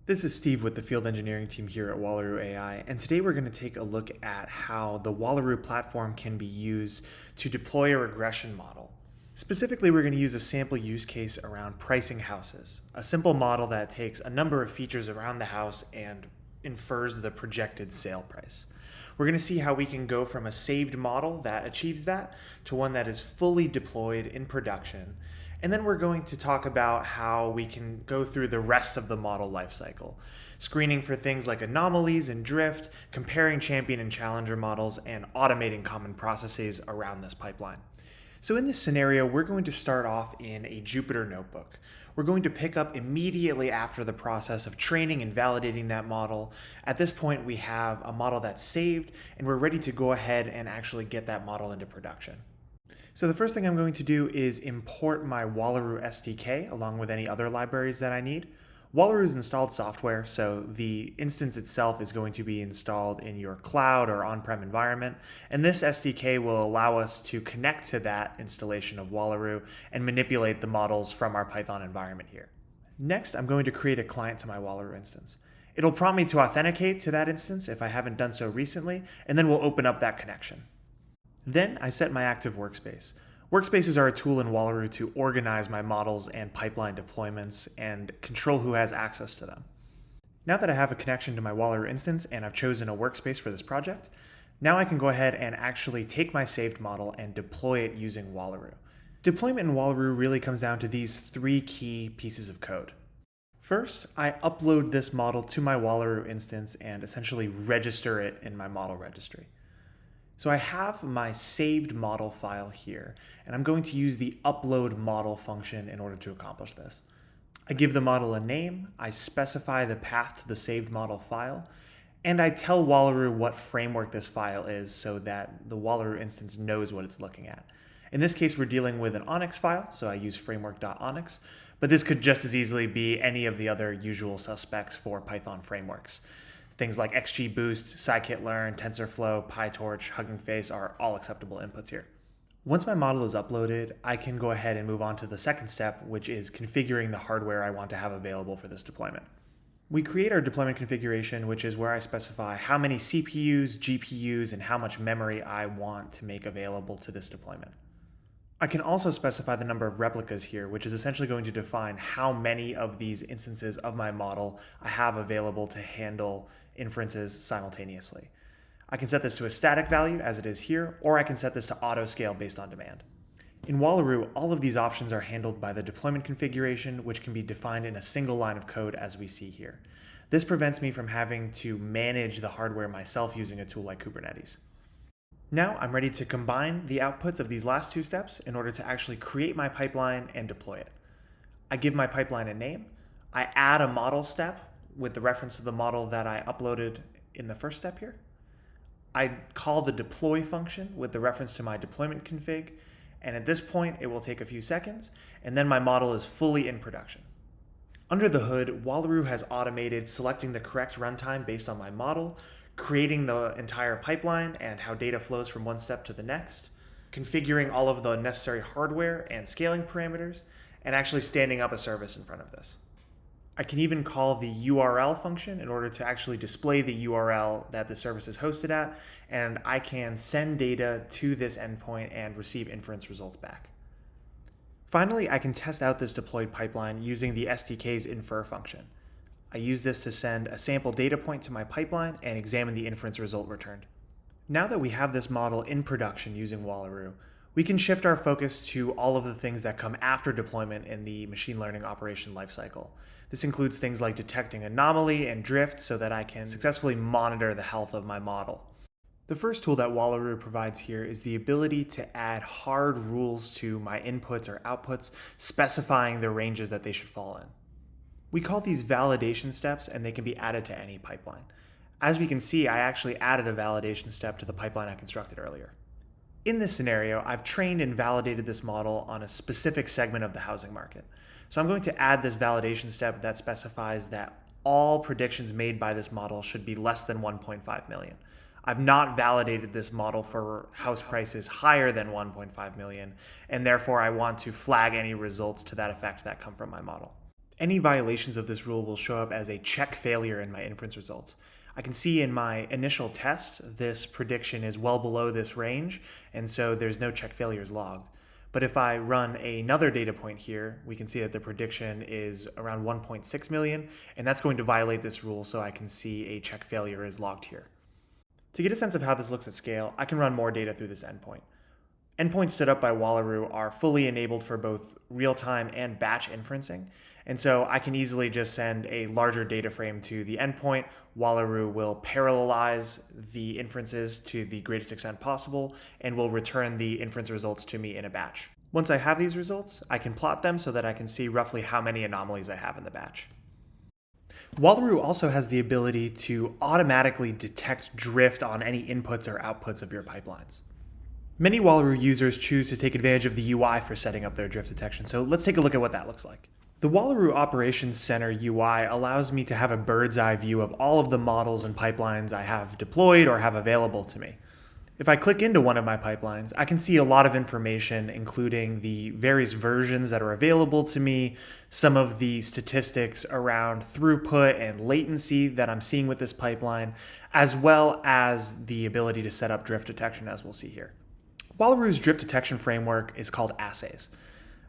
This is Steve with the field engineering team here at Wallaroo AI, and today we're going to take a look at how the Wallaroo platform can be used to deploy a regression model. Specifically, we're going to use a sample use case around pricing houses, a simple model that takes a number of features around the house and infers the projected sale price. We're going to see how we can go from a saved model that achieves that to one that is fully deployed in production. And then we're going to talk about how we can go through the rest of the model lifecycle, screening for things like anomalies and drift, comparing champion and challenger models, and automating common processes around this pipeline. So in this scenario, we're going to start off in a Jupyter notebook. We're going to pick up immediately after the process of training and validating that model. At this point, we have a model that's saved, and we're ready to go ahead and actually get that model into production. So the first thing I'm going to do is import my Wallaroo SDK along with any other libraries that I need. Wallaroo is installed software, so the instance itself is going to be installed in your cloud or on-prem environment, and this SDK will allow us to connect to that installation of Wallaroo and manipulate the models from our Python environment here. Next, I'm going to create a client to my Wallaroo instance. It'll prompt me to authenticate to that instance if I haven't done so recently, and then we'll open up that connection. Then I set my active workspace. Workspaces are a tool in Wallaroo to organize my models and pipeline deployments and control who has access to them. Now that I have a connection to my Wallaroo instance and I've chosen a workspace for this project, now I can go ahead and actually take my saved model and deploy it using Wallaroo. Deployment in Wallaroo really comes down to these three key pieces of code. First, I upload this model to my Wallaroo instance and essentially register it in my model registry. So I have my saved model file here, and I'm going to use the upload model function in order to accomplish this. I give the model a name, I specify the path to the saved model file, and I tell Wallaroo what framework this file is so that the Wallaroo instance knows what it's looking at. In this case, we're dealing with an Onyx file, so I use framework.onyx, but this could just as easily be any of the other usual suspects for Python frameworks. Things like XGBoost, scikit-learn, TensorFlow, PyTorch, Hugging Face are all acceptable inputs here. Once my model is uploaded, I can go ahead and move on to the second step, which is configuring the hardware I want to have available for this deployment. We create our deployment configuration, which is where I specify how many CPUs, GPUs, and how much memory I want to make available to this deployment. I can also specify the number of replicas here, which is essentially going to define how many of these instances of my model I have available to handle inferences simultaneously. I can set this to a static value, as it is here, or I can set this to auto scale based on demand. In Wallaroo, all of these options are handled by the deployment configuration, which can be defined in a single line of code as we see here. This prevents me from having to manage the hardware myself using a tool like Kubernetes. Now I'm ready to combine the outputs of these last two steps in order to actually create my pipeline and deploy it. I give my pipeline a name. I add a model step with the reference to the model that I uploaded in the first step here. I call the deploy function with the reference to my deployment config, and at this point it will take a few seconds, and then my model is fully in production. Under the hood, Wallaroo has automated selecting the correct runtime based on my model, creating the entire pipeline and how data flows from one step to the next, configuring all of the necessary hardware and scaling parameters, and actually standing up a service in front of this. I can even call the URL function in order to actually display the URL that the service is hosted at, and I can send data to this endpoint and receive inference results back. Finally, I can test out this deployed pipeline using the SDK's infer function. I use this to send a sample data point to my pipeline and examine the inference result returned. Now that we have this model in production using Wallaroo, we can shift our focus to all of the things that come after deployment in the machine learning operation lifecycle. This includes things like detecting anomaly and drift so that I can successfully monitor the health of my model. The first tool that Wallaroo provides here is the ability to add hard rules to my inputs or outputs, specifying the ranges that they should fall in. We call these validation steps, and they can be added to any pipeline. As we can see, I actually added a validation step to the pipeline I constructed earlier. In this scenario, I've trained and validated this model on a specific segment of the housing market. So I'm going to add this validation step that specifies that all predictions made by this model should be less than 1.5 million. I've not validated this model for house prices higher than 1.5 million, and therefore I want to flag any results to that effect that come from my model. Any violations of this rule will show up as a check failure in my inference results. I can see in my initial test, this prediction is well below this range, and so there's no check failures logged. But if I run another data point here, we can see that the prediction is around 1.6 million, and that's going to violate this rule, so I can see a check failure is logged here. To get a sense of how this looks at scale, I can run more data through this endpoint. Endpoints stood up by Wallaroo are fully enabled for both real-time and batch inferencing, and so I can easily just send a larger data frame to the endpoint. Wallaroo will parallelize the inferences to the greatest extent possible and will return the inference results to me in a batch. Once I have these results, I can plot them so that I can see roughly how many anomalies I have in the batch. Wallaroo also has the ability to automatically detect drift on any inputs or outputs of your pipelines. Many Wallaroo users choose to take advantage of the UI for setting up their drift detection, so let's take a look at what that looks like. The Wallaroo Operations Center UI allows me to have a bird's eye view of all of the models and pipelines I have deployed or have available to me. If I click into one of my pipelines, I can see a lot of information, including the various versions that are available to me, some of the statistics around throughput and latency that I'm seeing with this pipeline, as well as the ability to set up drift detection, as we'll see here. Wallaroo's drift detection framework is called assays.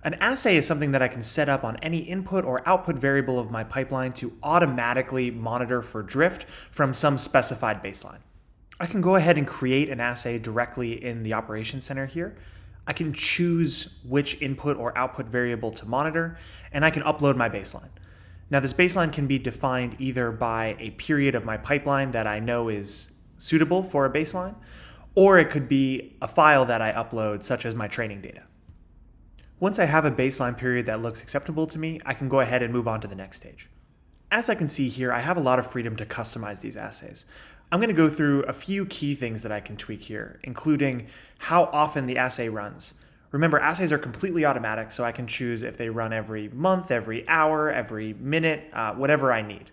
An assay is something that I can set up on any input or output variable of my pipeline to automatically monitor for drift from some specified baseline. I can go ahead and create an assay directly in the Operations Center here. I can choose which input or output variable to monitor, and I can upload my baseline. Now, this baseline can be defined either by a period of my pipeline that I know is suitable for a baseline, or it could be a file that I upload, such as my training data. Once I have a baseline period that looks acceptable to me, I can go ahead and move on to the next stage. As I can see here, I have a lot of freedom to customize these assays. I'm going to go through a few key things that I can tweak here, including how often the assay runs. Remember, assays are completely automatic, so I can choose if they run every month, every hour, every minute, whatever I need.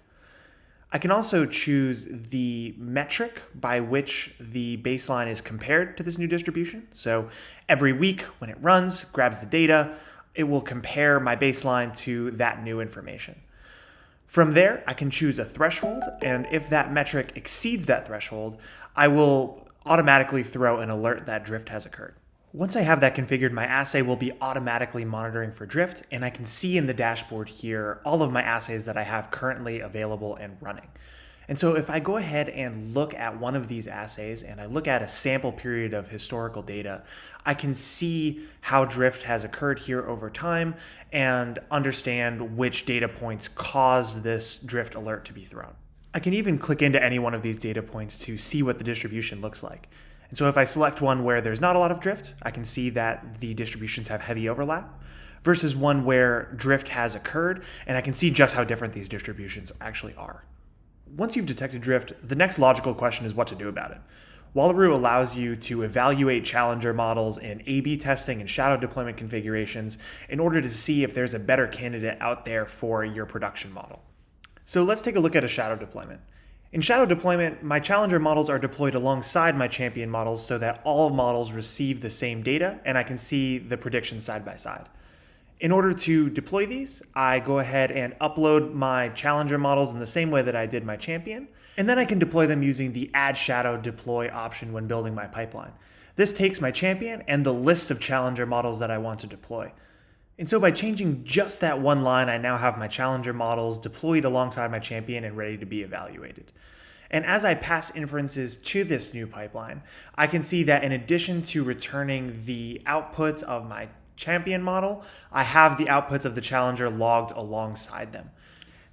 I can also choose the metric by which the baseline is compared to this new distribution. So every week when it runs, grabs the data, it will compare my baseline to that new information. From there, I can choose a threshold, and if that metric exceeds that threshold, I will automatically throw an alert that drift has occurred. Once I have that configured, my assay will be automatically monitoring for drift, and I can see in the dashboard here all of my assays that I have currently available and running. And so if I go ahead and look at one of these assays and I look at a sample period of historical data, I can see how drift has occurred here over time and understand which data points caused this drift alert to be thrown. I can even click into any one of these data points to see what the distribution looks like. And so if I select one where there's not a lot of drift, I can see that the distributions have heavy overlap, versus one where drift has occurred, and I can see just how different these distributions actually are. Once you've detected drift, the next logical question is what to do about it. Wallaroo allows you to evaluate challenger models in A/B testing and shadow deployment configurations in order to see if there's a better candidate out there for your production model. So let's take a look at a shadow deployment. In shadow deployment, my challenger models are deployed alongside my champion models so that all models receive the same data and I can see the predictions side by side. In order to deploy these, I go ahead and upload my challenger models in the same way that I did my champion, and then I can deploy them using the add shadow deploy option when building my pipeline. This takes my champion and the list of challenger models that I want to deploy. And so by changing just that one line, I now have my challenger models deployed alongside my champion and ready to be evaluated. And as I pass inferences to this new pipeline, I can see that in addition to returning the outputs of my champion model, I have the outputs of the challenger logged alongside them.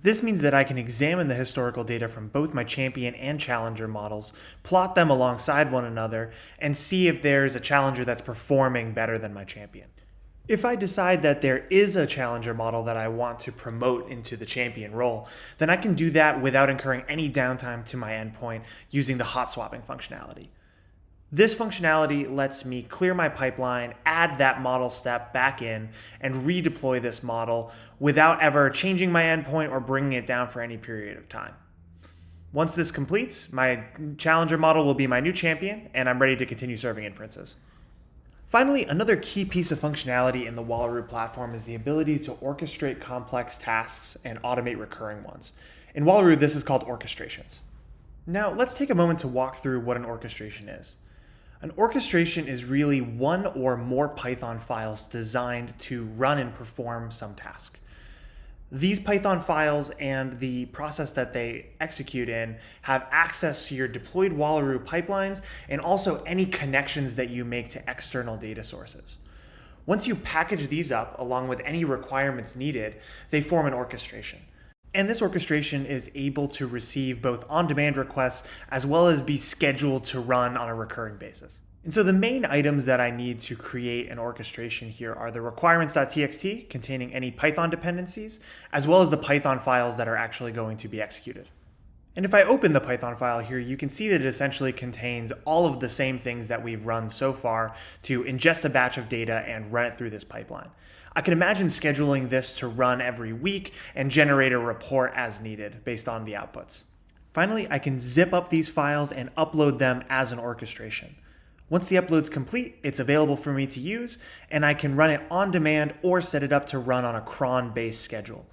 This means that I can examine the historical data from both my champion and challenger models, plot them alongside one another, and see if there's a challenger that's performing better than my champion. If I decide that there is a challenger model that I want to promote into the champion role, then I can do that without incurring any downtime to my endpoint using the hot swapping functionality. This functionality lets me clear my pipeline, add that model step back in, and redeploy this model without ever changing my endpoint or bringing it down for any period of time. Once this completes, my challenger model will be my new champion, and I'm ready to continue serving inferences. Finally, another key piece of functionality in the Wallaroo platform is the ability to orchestrate complex tasks and automate recurring ones. In Wallaroo, this is called orchestrations. Now, let's take a moment to walk through what an orchestration is. An orchestration is really one or more Python files designed to run and perform some task. These Python files and the process that they execute in have access to your deployed Wallaroo pipelines and also any connections that you make to external data sources. Once you package these up along with any requirements needed, they form an orchestration. And this orchestration is able to receive both on-demand requests as well as be scheduled to run on a recurring basis. And so the main items that I need to create an orchestration here are the requirements.txt containing any Python dependencies, as well as the Python files that are actually going to be executed. And if I open the Python file here, you can see that it essentially contains all of the same things that we've run so far to ingest a batch of data and run it through this pipeline. I can imagine scheduling this to run every week and generate a report as needed based on the outputs. Finally, I can zip up these files and upload them as an orchestration. Once the upload's complete, it's available for me to use, and I can run it on demand or set it up to run on a cron-based schedule.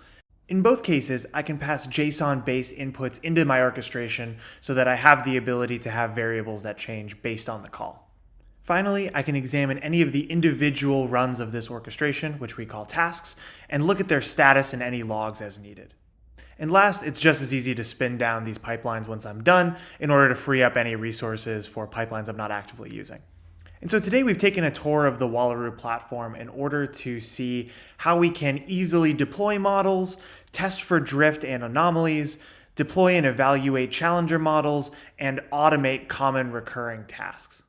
In both cases, I can pass JSON-based inputs into my orchestration so that I have the ability to have variables that change based on the call. Finally, I can examine any of the individual runs of this orchestration, which we call tasks, and look at their status and any logs as needed. And last, it's just as easy to spin down these pipelines once I'm done in order to free up any resources for pipelines I'm not actively using. And so today we've taken a tour of the Wallaroo platform in order to see how we can easily deploy models, test for drift and anomalies, deploy and evaluate challenger models, and automate common recurring tasks.